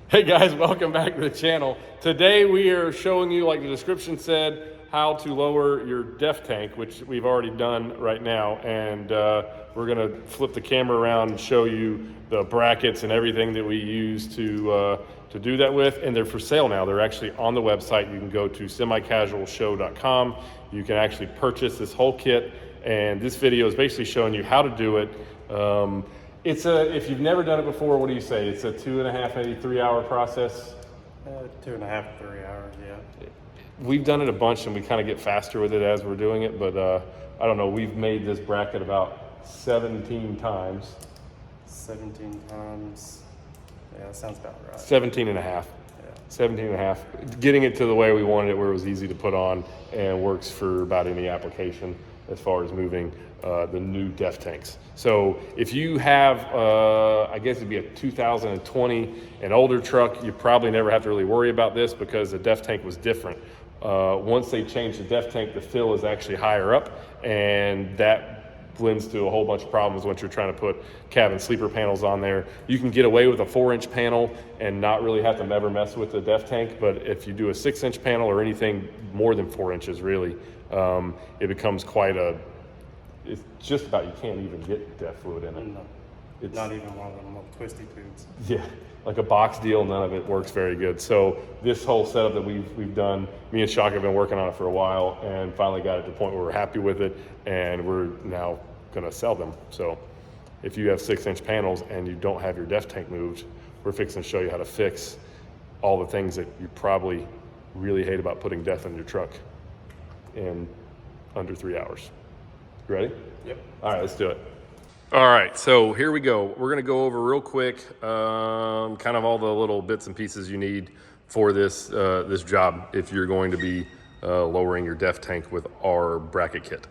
Hey guys, welcome back to the channel. Today we are showing you, like the description said, how to lower your DEF tank, which we've already done right now. And we're gonna flip the camera around and show you the brackets and everything that we use to do that with. And they're for sale now. They're actually on the website. You can go to semicasualshow.com. You can actually purchase this whole kit. And this video is basically showing you how to do it. If you've never done it before, what do you say? It's a 2.5, maybe 3 hour process? 2.5 to 3 hours, yeah. We've done it a bunch and we kind of get faster with it as we're doing it, but I don't know, we've made this bracket about 17 times. 17 times, yeah, that sounds about right. 17 and a half. Yeah. 17 and a half. Getting it to the way we wanted it, where it was easy to put on and works for about any application as far as moving the new DEF tanks. So if you have, I guess it'd be a 2020 and older truck, you probably never have to really worry about this because the DEF tank was different. Once they changed the DEF tank, the fill is actually higher up, and that lends to a whole bunch of problems once you're trying to put cabin sleeper panels on there. You can get away with a 4-inch panel and not really have to ever mess with the DEF tank, but if you do a 6-inch panel or anything more than 4 inches really, it becomes quite it's just about, you can't even get DEF fluid in it. No, it's not even one of them little twisty tubes. Yeah, like a box deal, none of it works very good. So this whole setup that we've done, me and Shock have been working on it for a while and finally got it to the point where we're happy with it, and we're now gonna sell them. So if you have 6-inch panels and you don't have your DEF tank moved, we're fixing to show you how to fix all the things that you probably really hate about putting DEF in your truck in under 3 hours. You ready? Yep. All right, let's do it. All right, so here we go. We're gonna go over real quick, kind of all the little bits and pieces you need for this this job if you're going to be lowering your DEF tank with our bracket kit.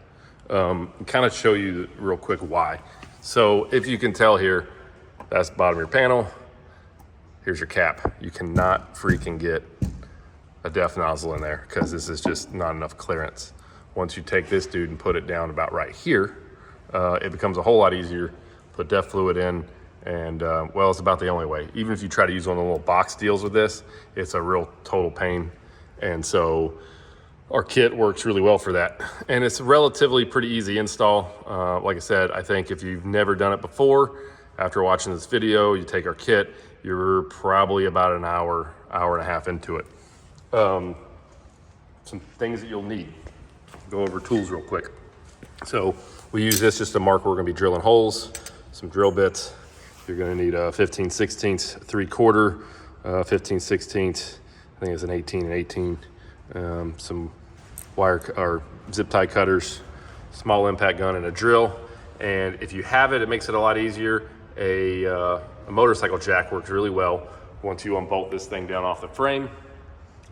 Kind of show you real quick why. So if you can tell here, that's the bottom of your panel. Here's your cap. You cannot freaking get a DEF nozzle in there because this is just not enough clearance. Once you take this dude and put it down about right here, it becomes a whole lot easier. Put DEF fluid in, and well, it's about the only way. Even if you try to use one of the little box deals with this, it's a real total pain. And so our kit works really well for that. And it's relatively pretty easy install. Like I said, I think if you've never done it before, after watching this video, you take our kit, you're probably about an hour, hour and a half into it. Some things that you'll need. Go over tools real quick. So we use this just to mark where we're gonna be drilling holes, some drill bits. You're gonna need a 15/16, 3/4, 15/16, I think it's an 18 and 18. Some wire or zip tie cutters, small impact gun, and a drill. And if you have it, it makes it a lot easier. A motorcycle jack works really well. Once you unbolt this thing down off the frame,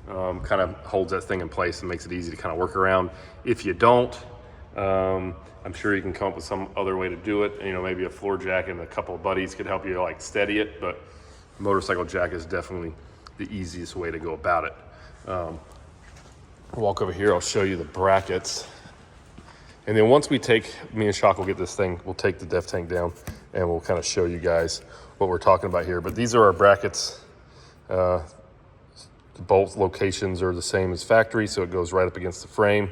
kind of holds that thing in place and makes it easy to kind of work around. If you don't, I'm sure you can come up with some other way to do it. You know, maybe a floor jack and a couple of buddies could help you like steady it, but motorcycle jack is definitely the easiest way to go about it. Walk over here, I'll show you the brackets. And then once we take, me and Shock will get this thing, we'll take the DEF tank down and we'll kind of show you guys what we're talking about here. But these are our brackets. Both locations are the same as factory, so it goes right up against the frame.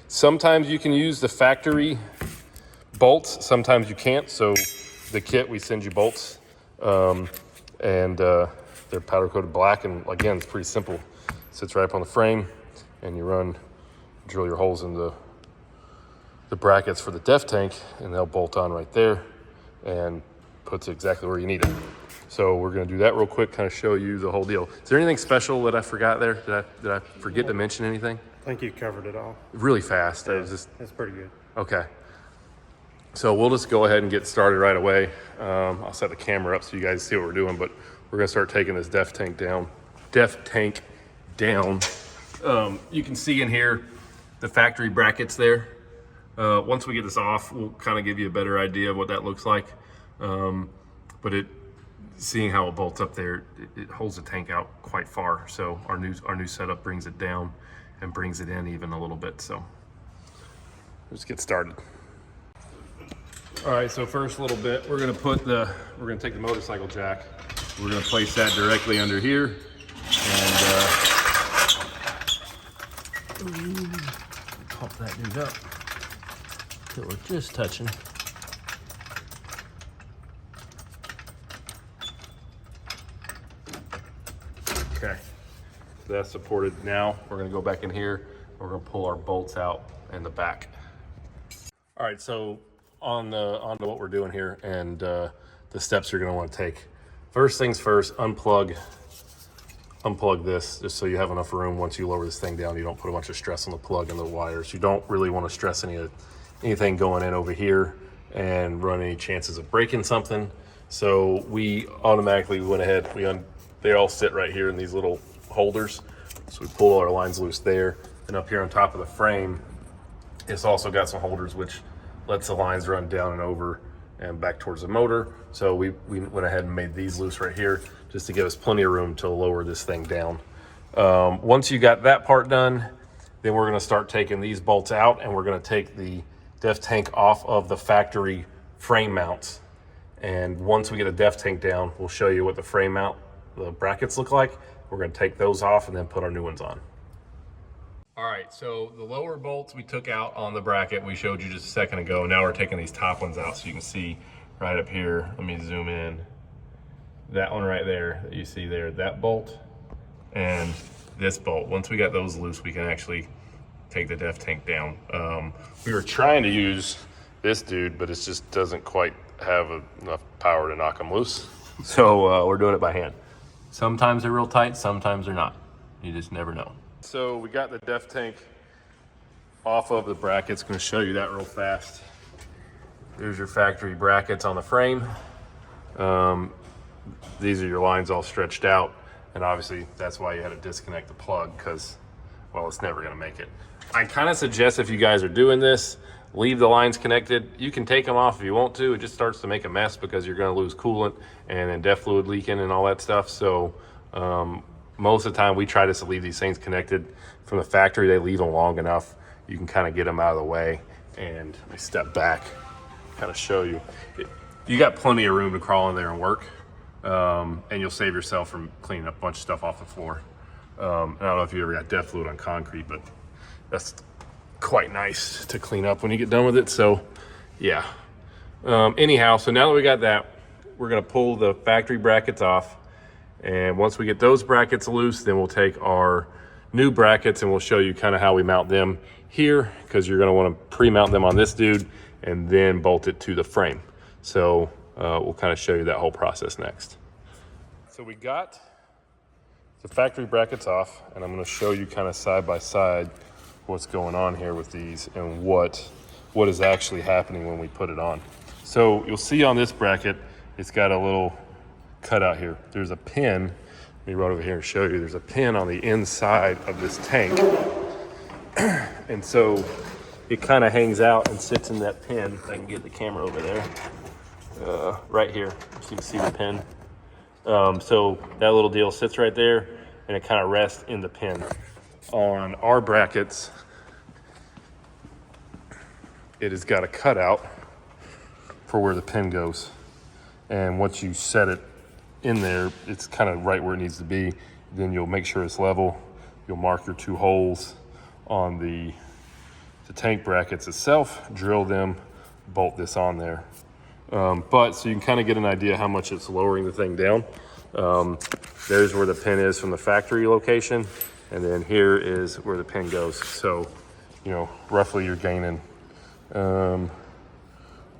Sometimes you can use the factory bolts, sometimes you can't. So the kit, we send you bolts, and they're powder coated black, and again, it's pretty simple. Sits right up on the frame, and you drill your holes in the brackets for the DEF tank, and they'll bolt on right there, and puts it exactly where you need it. So we're gonna do that real quick, kind of show you the whole deal. Is there anything special that I forgot there? Did I forget to mention anything? I think you covered it all. Really fast. Yeah, that's pretty good. Okay. So we'll just go ahead and get started right away. I'll set the camera up so you guys see what we're doing, but we're gonna start taking this DEF tank down. You can see in here the factory brackets there. Once we get this off, we'll kind of give you a better idea of what that looks like. But seeing how it bolts up there, it holds the tank out quite far. So our new setup brings it down and brings it in even a little bit. So let's get started. All right, so first little bit, we're gonna take the motorcycle jack We're gonna place that directly under here, and pump that dude up till we're just touching. Okay, so that's supported. Now we're gonna go back in here. We're gonna pull our bolts out in the back. All right, so on to what we're doing here and the steps you're gonna want to take. First things first, unplug this just so you have enough room. Once you lower this thing down, you don't put a bunch of stress on the plug and the wires. You don't really want to stress anything going in over here and run any chances of breaking something. So we automatically went ahead, they all sit right here in these little holders. So we pull all our lines loose there. And up here on top of the frame, it's also got some holders which lets the lines run down and over and back towards the motor. So we went ahead and made these loose right here just to give us plenty of room to lower this thing down. Once you got that part done, then we're gonna start taking these bolts out, and we're gonna take the DEF tank off of the factory frame mounts. And once we get a DEF tank down, we'll show you what the frame mount, the brackets look like. We're gonna take those off and then put our new ones on. All right, so the lower bolts we took out on the bracket we showed you just a second ago. Now we're taking these top ones out so you can see right up here. Let me zoom in. That one right there that you see there, that bolt and this bolt. Once we got those loose, we can actually take the DEF tank down. We were trying to use this dude, but it just doesn't quite have enough power to knock them loose. So we're doing it by hand. Sometimes they're real tight, sometimes they're not. You just never know. So we got the DEF tank off of the brackets. Going to show you that real fast. There's your factory brackets on the frame. These are your lines all stretched out, and obviously that's why you had to disconnect the plug, because, well, it's never going to make it. I kind of suggest if you guys are doing this, leave the lines connected. You can take them off if you want to. It just starts to make a mess because you're going to lose coolant and then DEF fluid leaking and all that stuff. So most of the time we try to leave these things connected from the factory. They leave them long enough. You can kind of get them out of the way. And let me step back, kind of show you. You got plenty of room to crawl in there and work. And you'll save yourself from cleaning up a bunch of stuff off the floor. I don't know if you ever got DEF fluid on concrete, but that's quite nice to clean up when you get done with it. So yeah. Anyhow, so now that we got that, we're gonna pull the factory brackets off. And once we get those brackets loose, then we'll take our new brackets and we'll show you kind of how we mount them here, because you're gonna wanna pre-mount them on this dude and then bolt it to the frame. So we'll kind of show you that whole process next. So we got the factory brackets off, and I'm gonna show you kind of side by side what's going on here with these and what is actually happening when we put it on. So you'll see on this bracket, it's got a little cutout here. There's a pin. Let me run over here and show you. There's a pin on the inside of this tank. And so it kind of hangs out and sits in that pin. If I can get the camera over there. Right here, so you can see the pin. So that little deal sits right there and it kind of rests in the pin. On our brackets, it has got a cutout for where the pin goes. And once you set it in there, it's kind of right where it needs to be. Then you'll make sure it's level. You'll mark your 2 holes on the tank brackets itself, drill them, bolt this on there. But so you can kind of get an idea how much it's lowering the thing down. There's where the pin is from the factory location. And then here is where the pin goes. So, you know, roughly you're gaining a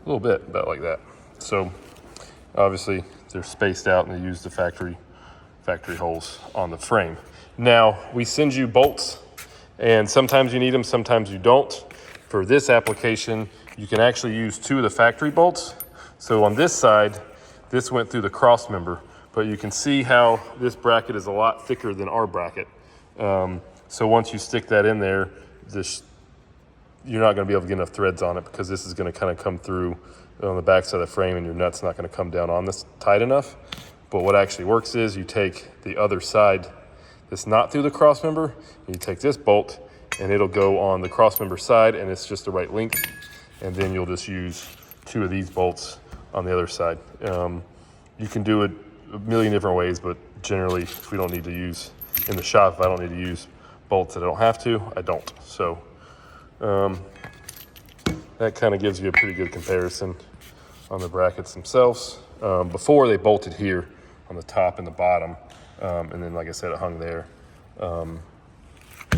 little bit, about like that. So obviously they're spaced out and they use the factory holes on the frame. Now we send you bolts, and sometimes you need them, sometimes you don't. For this application, you can actually use 2 of the factory bolts. So on this side, this went through the cross member, but you can see how this bracket is a lot thicker than our bracket. So once you stick that in there, you're not gonna be able to get enough threads on it, because this is gonna kind of come through on the back side of the frame, and your nut's not gonna come down on this tight enough. But what actually works is you take the other side that's not through the cross member, and you take this bolt and it'll go on the cross member side, and it's just the right length. And then you'll just use 2 of these bolts on the other side. You can do it a million different ways, but generally if we don't need to use, in the shop, if I don't need to use bolts that I don't have to, I don't. So that kind of gives you a pretty good comparison on the brackets themselves. Before they bolted here on the top and the bottom, and then like I said, it hung there.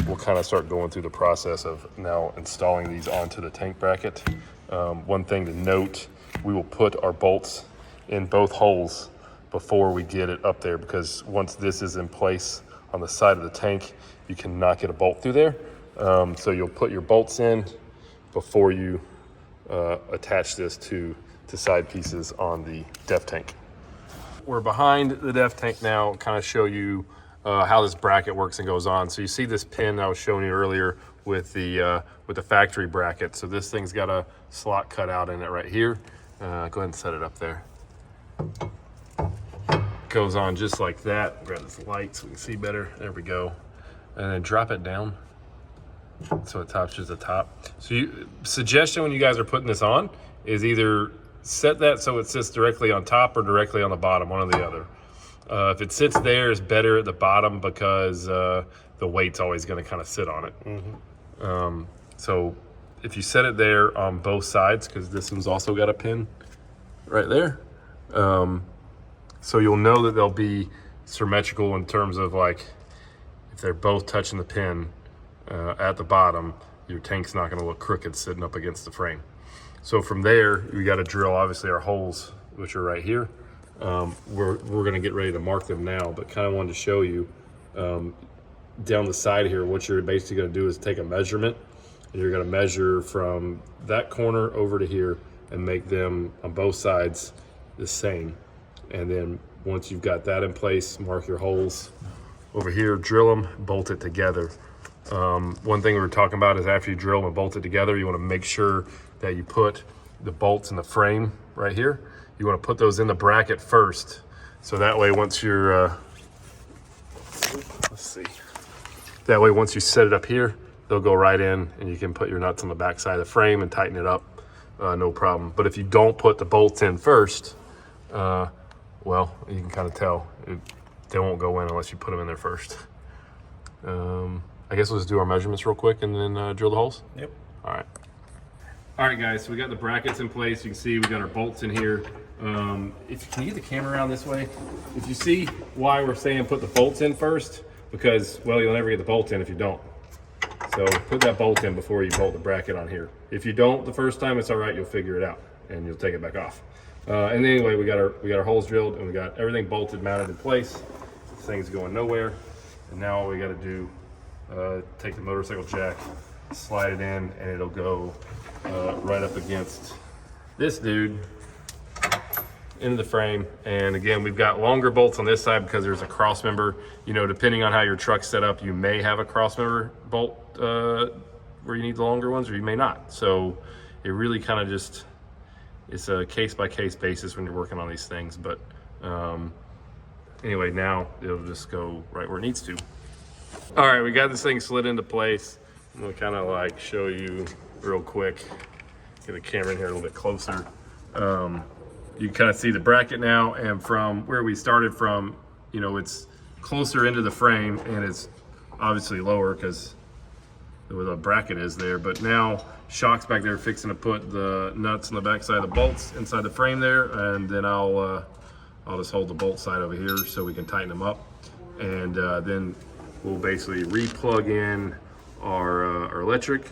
We'll kind of start going through the process of now installing these onto the tank bracket. One thing to note, we will put our bolts in both holes before we get it up there, because once this is in place on the side of the tank, you cannot get a bolt through there. So you'll put your bolts in before you attach this to side pieces on the DEF tank. We're behind the DEF tank now, kind of show you how this bracket works and goes on. So you see this pin I was showing you earlier with the factory bracket. So this thing's got a slot cut out in it right here. Go ahead and set it up there. Goes on just like that. Grab this light so we can see better. There we go. And then drop it down so it touches the top. So suggestion when you guys are putting this on is either set that so it sits directly on top or directly on the bottom, one or the other. If it sits there, it's better at the bottom because the weight's always going to kind of sit on it. Mm-hmm. So if you set it there on both sides, because this one's also got a pin right there, so you'll know that they'll be symmetrical in terms of, like, if they're both touching the pin at the bottom, your tank's not going to look crooked sitting up against the frame. So from there, we got to drill obviously our holes, which are right here. We're going to get ready to mark them now, but kind of wanted to show you down the side here, what you're basically going to do is take a measurement, and you're going to measure from that corner over to here and make them on both sides the same. And then once you've got that in place, mark your holes over here, drill them, bolt it together. One thing we were talking about is after you drill them and bolt it together, you want to make sure that you put the bolts in the frame right here. You want to put those in the bracket first. So that way once you're, let's see. That way once you set it up here, they'll go right in and you can put your nuts on the back side of the frame and tighten it up, no problem. But if you don't put the bolts in first, well, you can kind of tell they won't go in unless you put them in there first. I guess we'll just do our measurements real quick and then drill the holes. Yep. All right. All right, guys, so we got the brackets in place. You can see we got our bolts in here. Can you get the camera around this way? If you see why we're saying put the bolts in first, because, well, you'll never get the bolt in if you don't. So put that bolt in before you bolt the bracket on here. If you don't the first time, it's all right. You'll figure it out and you'll take it back off. And anyway, we got our holes drilled and we got everything bolted, mounted in place. This thing's going nowhere. And now all we got to do, take the motorcycle jack, slide it in, and it'll go right up against this dude into the frame. And again, we've got longer bolts on this side because there's a cross member. You know, depending on how your truck's set up, you may have a cross member bolt where you need the longer ones, or you may not. So it really kind of just, it's a case-by-case basis when you're working on these things. But anyway, now it'll just go right where it needs to. All right, we got this thing slid into place. I'm gonna kind of like show you real quick. Get the camera in here a little bit closer. You can kind of see the bracket now, and from where we started from, you know, it's closer into the frame and it's obviously lower because where the bracket is there. But now Shock's back there fixing to put the nuts on the back side of the bolts inside the frame there, and then I'll just hold the bolt side over here so we can tighten them up, and then we'll basically re-plug in our electric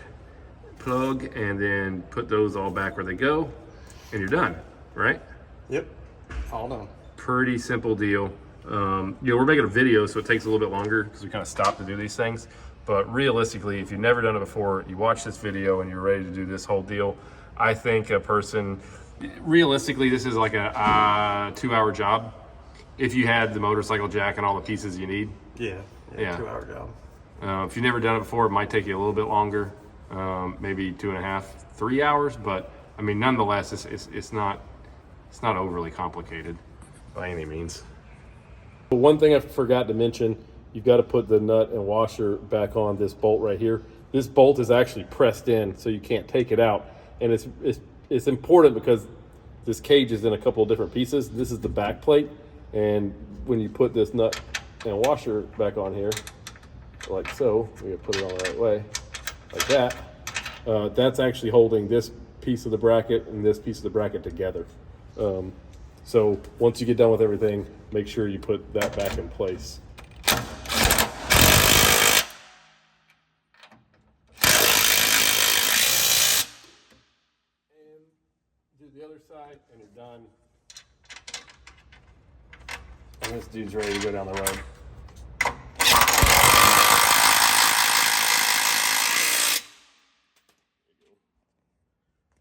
plug and then put those all back where they go, and you're done, right? Yep. All done. Pretty simple deal. You know, we're making a video, so it takes a little bit longer because we kind of stopped to do these things. But realistically, if you've never done it before, you watch this video and you're ready to do this whole deal, I think a person, realistically, this is like a 2-hour job if you had the motorcycle jack and all the pieces you need. Yeah. 2-hour job. If you've never done it before, it might take you a little bit longer, maybe 2.5, 3 hours. But I mean, nonetheless, it's not overly complicated by any means. But one thing I forgot to mention, you've got to put the nut and washer back on this bolt right here. This bolt is actually pressed in, so you can't take it out. And it's important because this cage is in a couple of different pieces. This is the back plate. And when you put this nut and washer back on here, like so, we put it on the right way, like that, that's actually holding this piece of the bracket and this piece of the bracket together. So once you get done with everything, make sure you put that back in place. And do the other side and you're done. And this dude's ready to go down the road.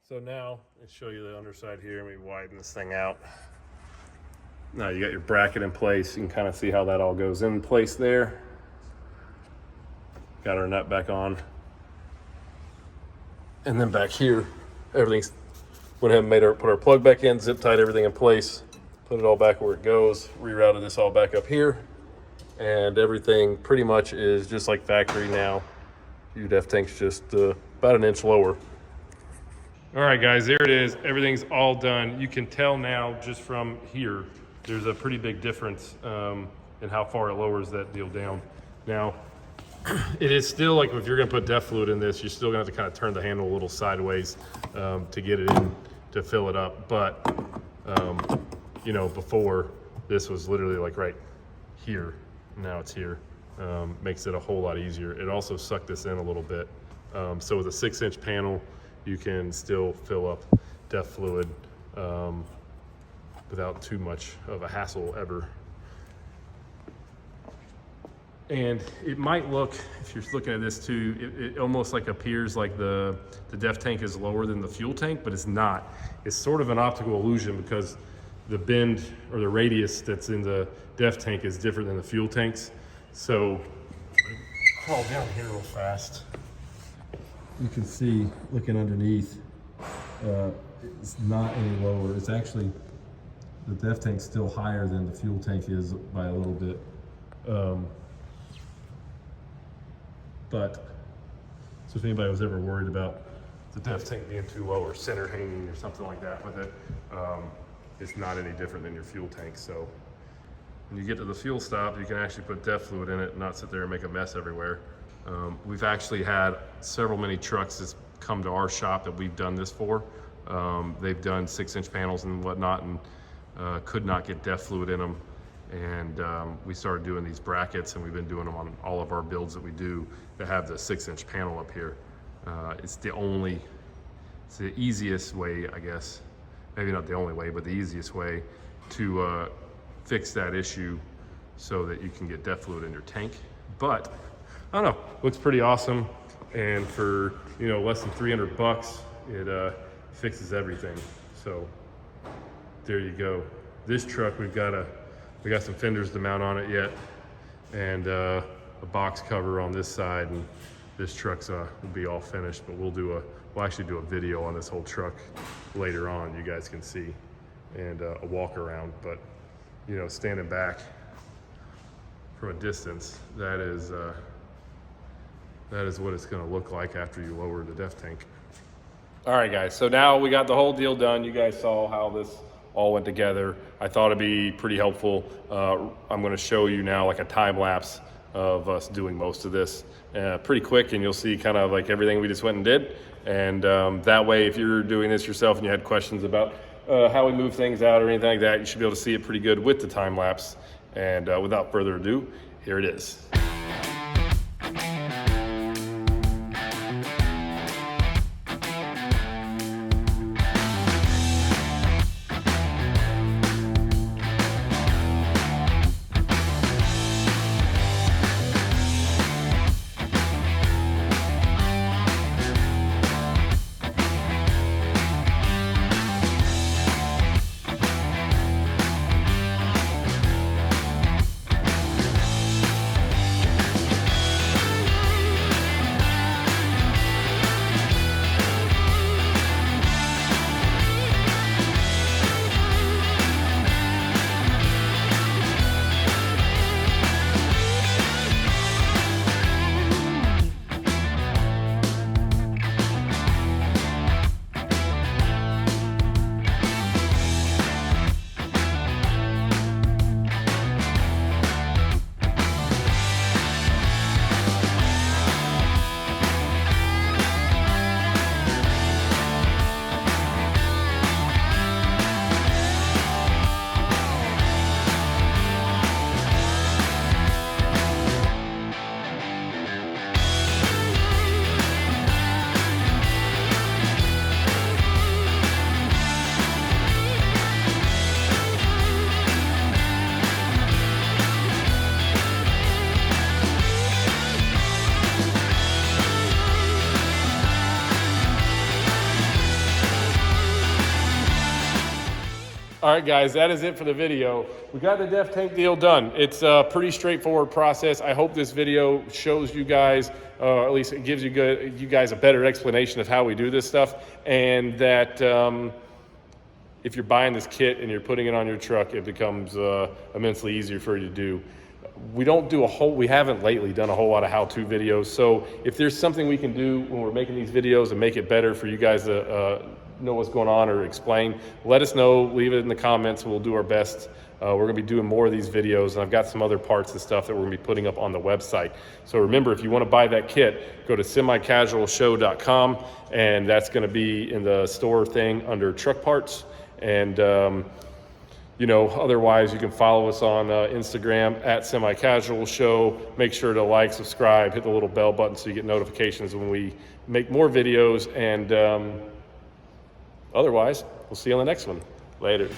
So now, let's show you the underside here. Let me widen this thing out. Now you got your bracket in place. You can kind of see how that all goes in place there. Got our nut back on. And then back here, everything's, went ahead and put our plug back in, zip tied everything in place, put it all back where it goes, rerouted this all back up here. And everything pretty much is just like factory now. UDEF tank's just about an inch lower. All right, guys, there it is. Everything's all done. You can tell now just from here, there's a pretty big difference in how far it lowers that deal down. Now, it is still like if you're gonna put DEF fluid in this, you're still gonna have to kind of turn the handle a little sideways to get it in to fill it up. But, you know, before this was literally like right here. Now it's here. Makes it a whole lot easier. It also sucked this in a little bit. So with a 6-inch panel, you can still fill up DEF fluid without too much of a hassle ever. And it might look, if you're looking at this too, it almost like appears like the DEF tank is lower than the fuel tank, but it's not. It's sort of an optical illusion because the bend or the radius that's in the DEF tank is different than the fuel tanks. So, crawl down here real fast. You can see, looking underneath, it's not any lower. It's actually, the DEF tank's still higher than the fuel tank is by a little bit. But, so if anybody was ever worried about the DEF tank being too low or center hanging or something like that with it, it's not any different than your fuel tank. So when you get to the fuel stop, you can actually put DEF fluid in it and not sit there and make a mess everywhere. We've actually had many trucks that's come to our shop that we've done this for. They've done 6-inch panels and whatnot and could not get DEF fluid in them. And we started doing these brackets, and we've been doing them on all of our builds that we do that have the 6-inch panel up here. It's the easiest way, I guess, maybe not the only way, but the easiest way to fix that issue so that you can get DEF fluid in your tank. But I don't know, looks pretty awesome. And for, you know, less than 300 bucks, it fixes everything. So there you go. This truck, we got some fenders to mount on it yet, and a box cover on this side, and this truck's will be all finished, but we'll actually do a video on this whole truck later on, you guys can see, and a walk around. But, you know, standing back from a distance, that is what it's gonna look like after you lower the DEF tank. All right, guys, so now we got the whole deal done. You guys saw how this all went together. I thought it'd be pretty helpful. I'm gonna show you now like a time lapse of us doing most of this pretty quick, and you'll see kind of like everything we just went and did. And that way, if you're doing this yourself and you had questions about how we move things out or anything like that, you should be able to see it pretty good with the time lapse. And without further ado, here it is. All right, guys, that is it for the video. We got the DEF tank deal done. It's a pretty straightforward process. I hope this video shows you guys, at least it gives you guys a better explanation of how we do this stuff, and that if you're buying this kit and you're putting it on your truck, it becomes immensely easier for you to do. We haven't lately done a whole lot of how-to videos, so if there's something we can do when we're making these videos and make it better for you guys to know what's going on or explain, let us know, leave it in the comments, and we'll do our best. We're gonna be doing more of these videos, and I've got some other parts and stuff that we're gonna be putting up on the website. So remember, if you wanna buy that kit, go to semicasualshow.com, and that's gonna be in the store thing under truck parts. And otherwise you can follow us on Instagram at semicasualshow. Make sure to like, subscribe, hit the little bell button so you get notifications when we make more videos. And otherwise, we'll see you on the next one. Later.